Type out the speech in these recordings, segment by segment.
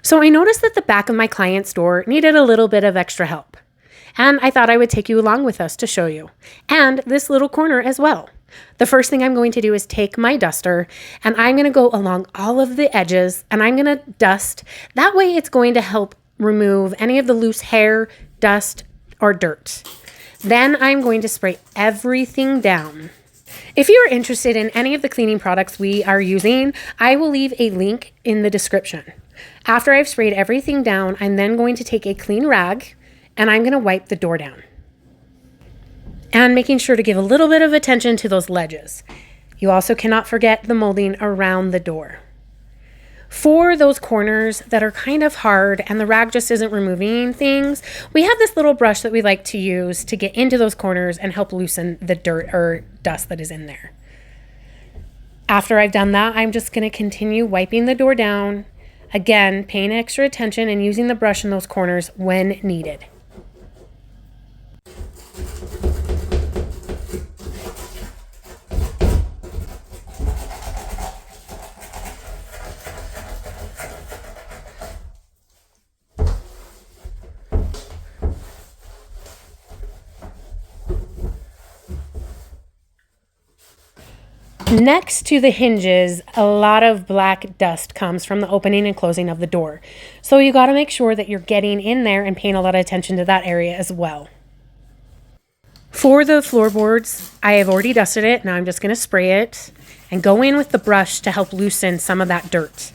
So I noticed that the back of my client's door needed a little bit of extra help. And I thought I would take you along with us to show you. And this little corner as well. The first thing I'm going to do is take my duster and I'm going to go along all of the edges and I'm going to dust. That way it's going to help remove any of the loose hair, dust, or dirt. Then I'm going to spray everything down. If you're interested in any of the cleaning products we are using, I will leave a link in the description. After I've sprayed everything down, I'm then going to take a clean rag and I'm going to wipe the door down. And making sure to give a little bit of attention to those ledges. You also cannot forget the molding around the door. For those corners that are kind of hard and the rag just isn't removing things, we have this little brush that we like to use to get into those corners and help loosen the dirt or dust that is in there. After I've done that, I'm just going to continue wiping the door down. Again, paying extra attention and using the brush in those corners when needed. Next to the hinges, a lot of black dust comes from the opening and closing of the door. So you got to make sure that you're getting in there and paying a lot of attention to that area as well. For the floorboards, I have already dusted it. Now I'm just going to spray it and go in with the brush to help loosen some of that dirt.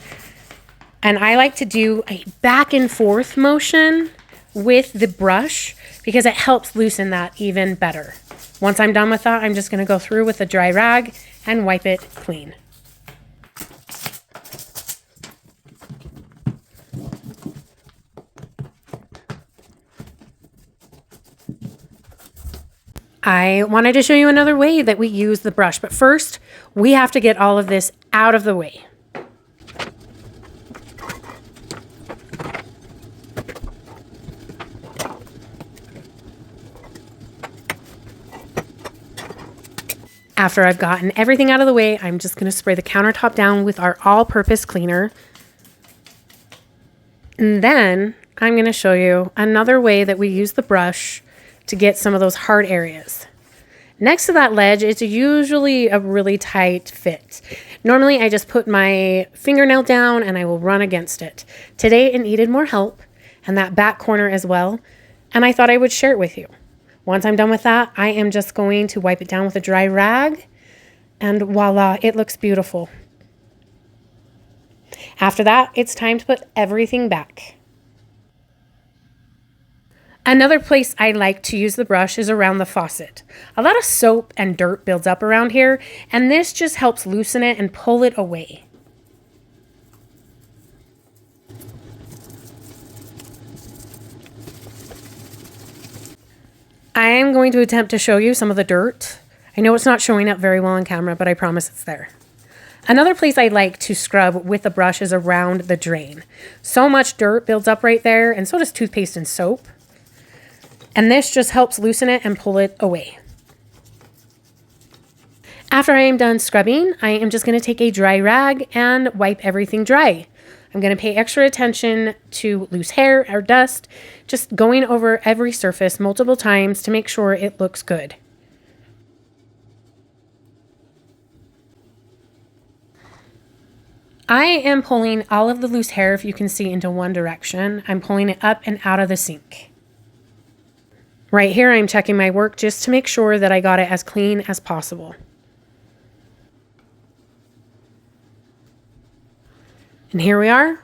And I like to do a back and forth motion with the brush because it helps loosen that even better. Once I'm done with that, I'm just going to go through with a dry rag and wipe it clean. I wanted to show you another way that we use the brush, but first we have to get all of this out of the way. After I've gotten everything out of the way, I'm just going to spray the countertop down with our all-purpose cleaner. And then I'm going to show you another way that we use the brush to get some of those hard areas. Next to that ledge, it's usually a really tight fit. Normally, I just put my fingernail down and I will run against it. Today, it needed more help, and that back corner as well, and I thought I would share it with you. Once I'm done with that, I am just going to wipe it down with a dry rag, and voila, it looks beautiful. After that, it's time to put everything back. Another place I like to use the brush is around the faucet. A lot of soap and dirt builds up around here, and this just helps loosen it and pull it away. I am going to attempt to show you some of the dirt. I know it's not showing up very well on camera, but I promise it's there. Another place I like to scrub with the brush is around the drain. So much dirt builds up right there, and so does toothpaste and soap. And this just helps loosen it and pull it away. After I am done scrubbing, I am just going to take a dry rag and wipe everything dry. I'm going to pay extra attention to loose hair or dust, just going over every surface multiple times to make sure it looks good. I am pulling all of the loose hair, if you can see, into one direction. I'm pulling it up and out of the sink. Right here, I'm checking my work just to make sure that I got it as clean as possible. And here we are,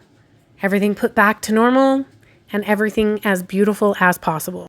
everything put back to normal and everything as beautiful as possible.